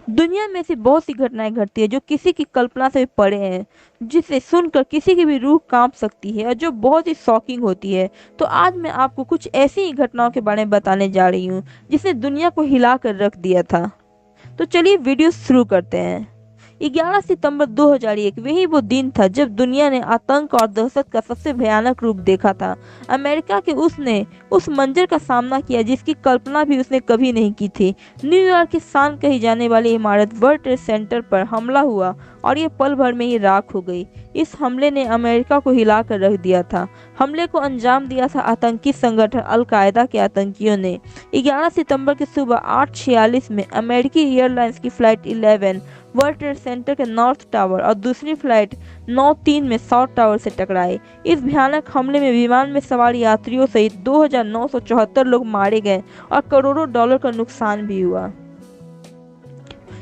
दुनिया में ऐसी बहुत सी घटनाएं घटती है जो किसी की कल्पना से भी परे हैं, जिसे सुनकर किसी की भी रूह कांप सकती है और जो बहुत ही शॉकिंग होती है। तो आज मैं आपको कुछ ऐसी ही घटनाओं के बारे में बताने जा रही हूँ जिसने दुनिया को हिला कर रख दिया था। तो चलिए वीडियो शुरू करते हैं। 11 सितंबर 2001 वही वो दिन था जब दुनिया ने आतंक और दहशत का सबसे भयानक रूप देखा था। अमेरिका के उसने उस मंजर का सामना किया जिसकी कल्पना भी उसने कभी नहीं की थी। न्यूयॉर्क की शान कही जाने वाली इमारत वर्ल्ड ट्रेड सेंटर पर हमला हुआ और ये पल भर में ही राख हो गई। इस हमले ने अमेरिका को हिला कर रख दिया था। हमले को अंजाम दिया था आतंकी संगठन अल कायदा के आतंकियों ने। 11 सितंबर की सुबह 8:46 में अमेरिकी एयरलाइंस की फ्लाइट 11 वर्ल्ड ट्रेड सेंटर के नॉर्थ टावर और दूसरी फ्लाइट 9:03 में साउथ टावर से टकराई। इस भयानक हमले में विमान में सवार यात्रियों सहित 2,974 लोग मारे गए और करोड़ों डॉलर का नुकसान भी हुआ।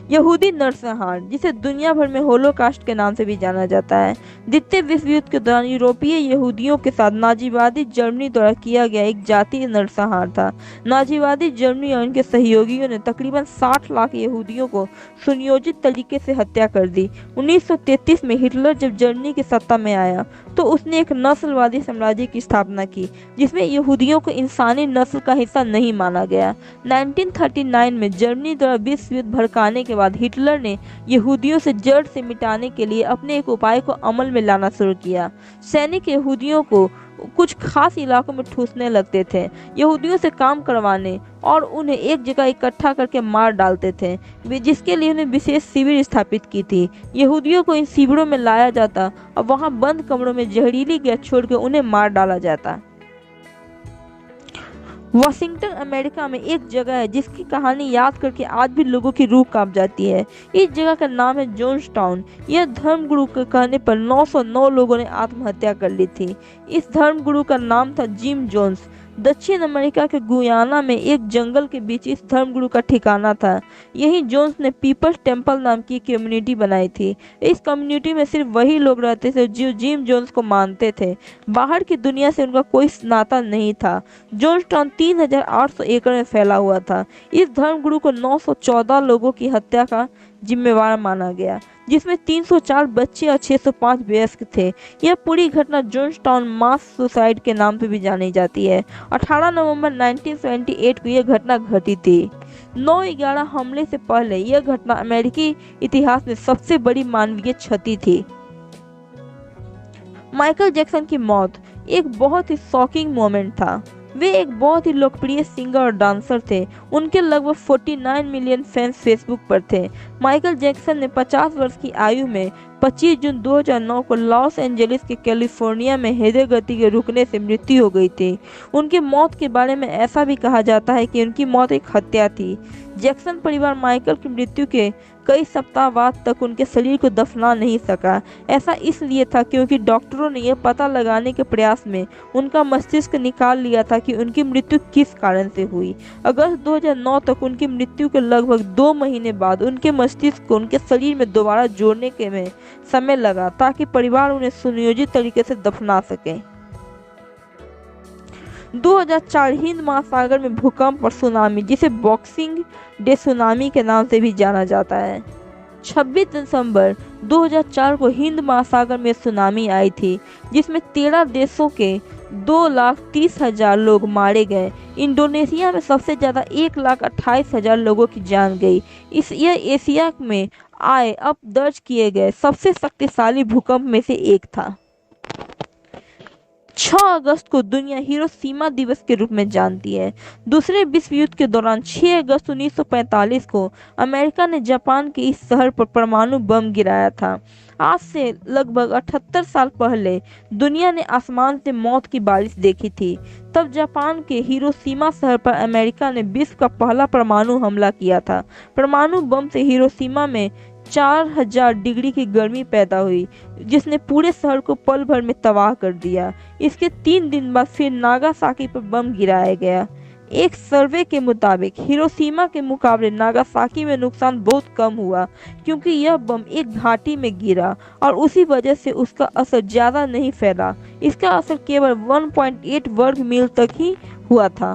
यहूदी नरसंहार, जिसे दुनिया भर में होलोकास्ट के नाम से भी जाना जाता है, द्वितीय विश्व युद्ध के दौरान यूरोपीय यहूदियों के साथ नाजीवादी जर्मनी द्वारा किया गया एक जातीय नरसंहार था। नाजीवादी जर्मनी और उनके सहयोगियों ने तकरीबन 60 लाख यहूदियों को सुनियोजित तरीके से हत्या कर दी। 1933 में हिटलर जब जर्मनी की सत्ता में आया तो उसने एक नस्लवादी साम्राज्य की स्थापना की जिसमें यहूदियों को इंसानी नस्ल का हिस्सा नहीं माना गया। 1939 में जर्मनी द्वारा विश्व युद्ध भड़काने के बाद हिटलर ने यहूदियों से जड़ से मिटाने के लिए अपने एक उपाय को अमल में लाना शुरू किया। सैनिक यहूदियों को कुछ खास इलाकों में ठूसने लगते थे, यहूदियों से काम करवाने और उन्हें एक जगह इकट्ठा करके मार डालते थे, जिसके लिए उन्हें विशेष शिविर स्थापित की थी। यहूदियों को इन शिविरों में लाया जाता और वहां बंद कमरों में जहरीली गैस छोड़कर उन्हें मार डाला जाता। वाशिंगटन अमेरिका में एक जगह है जिसकी कहानी याद करके आज भी लोगों की रूह कांप जाती है। इस जगह का नाम है जॉन्सटाउन। यह धर्मगुरु के कहने पर 909 लोगों ने आत्महत्या कर ली थी। इस धर्मगुरु का नाम था जिम जोन्स। दक्षिण अमेरिका के गुयाना में एक जंगल के बीच इस धर्मगुरु का ठिकाना था। यही जोन्स ने पीपल्स टेम्पल नाम की कम्युनिटी बनाई थी। इस कम्युनिटी में सिर्फ वही लोग रहते थे जो जिम जोन्स को मानते थे। बाहर की दुनिया से उनका कोई नाता नहीं था। जॉन्सटाउन 3,800 एकड़ में फैला हुआ था। इस धर्मगुरु को 914 लोगों की हत्या का जिम्मेवार माना गया, जिसमें 304 बच्चे और 605 वयस्क थे। यह पूरी घटना जॉन्सटाउन मास सुसाइड के नाम से भी जानी जाती है। 18 नवंबर 1978 को यह घटना घटी थी। 9/11 हमले से पहले यह घटना अमेरिकी इतिहास में सबसे बड़ी मानवीय क्षति थी। माइकल जैक्सन की मौत एक बहुत ही शॉकिंग मोमेंट था। वे एक बहुत ही लोकप्रिय सिंगर और डांसर थे। उनके लगभग 49 मिलियन फैंस फेसबुक पर थे। माइकल जैक्सन ने 50 वर्ष की आयु में 25 जून 2009 को लॉस एंजलिस के कैलिफोर्निया में हृदय गति के रुकने से मृत्यु हो गई थी। उनकी मौत के बारे में ऐसा भी कहा जाता है कि उनकी मौत एक हत्या थी। जैक्सन परिवार माइकल की मृत्यु के कई सप्ताह बाद तक उनके शरीर को दफना नहीं सका। ऐसा इसलिए था क्योंकि डॉक्टरों ने यह पता लगाने के प्रयास में उनका मस्तिष्क निकाल लिया था कि उनकी मृत्यु किस कारण से हुई। अगस्त 2009 तक उनकी मृत्यु के लगभग 2 महीने बाद उनके मस्तिष्क को उनके शरीर में दोबारा जोड़ने के में समय लगा ताकि परिवार उन्हें सुनियोजित तरीके से दफना सके। 2004 हिंद महासागर में भूकंप और सुनामी, जिसे बॉक्सिंग डे सुनामी के नाम से भी जाना जाता है। 26 दिसंबर 2004 को हिंद महासागर में सुनामी आई थी जिसमें 13 देशों के 2,30,000 लोग मारे गए। इंडोनेशिया में सबसे ज्यादा 1,28,000 लोगों की जान गई। यह एशिया में आए अब दर्ज किए गए सबसे शक्तिशाली भूकंप में से एक था। 6 अगस्त को दुनिया हिरोशिमा दिवस के रूप में जानती है। दूसरे विश्व युद्ध के दौरान 6 अगस्त 1945 को अमेरिका ने जापान के इस शहर पर परमाणु बम गिराया था। आज से लगभग 78 साल पहले दुनिया ने आसमान से मौत की बारिश देखी थी। तब जापान के हिरोशिमा शहर पर अमेरिका ने विश्व का पहला परमाणु हमला किया था। परमाणु बम से हिरोशिमा में 4,000 डिग्री की गर्मी पैदा हुई जिसने पूरे शहर को पल भर में तबाह कर दिया। इसके 3 दिन बाद फिर नागासाकी पर बम गिराया गया। एक सर्वे के मुताबिक हिरोशिमा के मुकाबले नागासाकी में नुकसान बहुत कम हुआ क्योंकि यह बम एक घाटी में गिरा और उसी वजह से उसका असर ज्यादा नहीं फैला। इसका असर केवल 1.8 वर्ग मील तक ही हुआ था।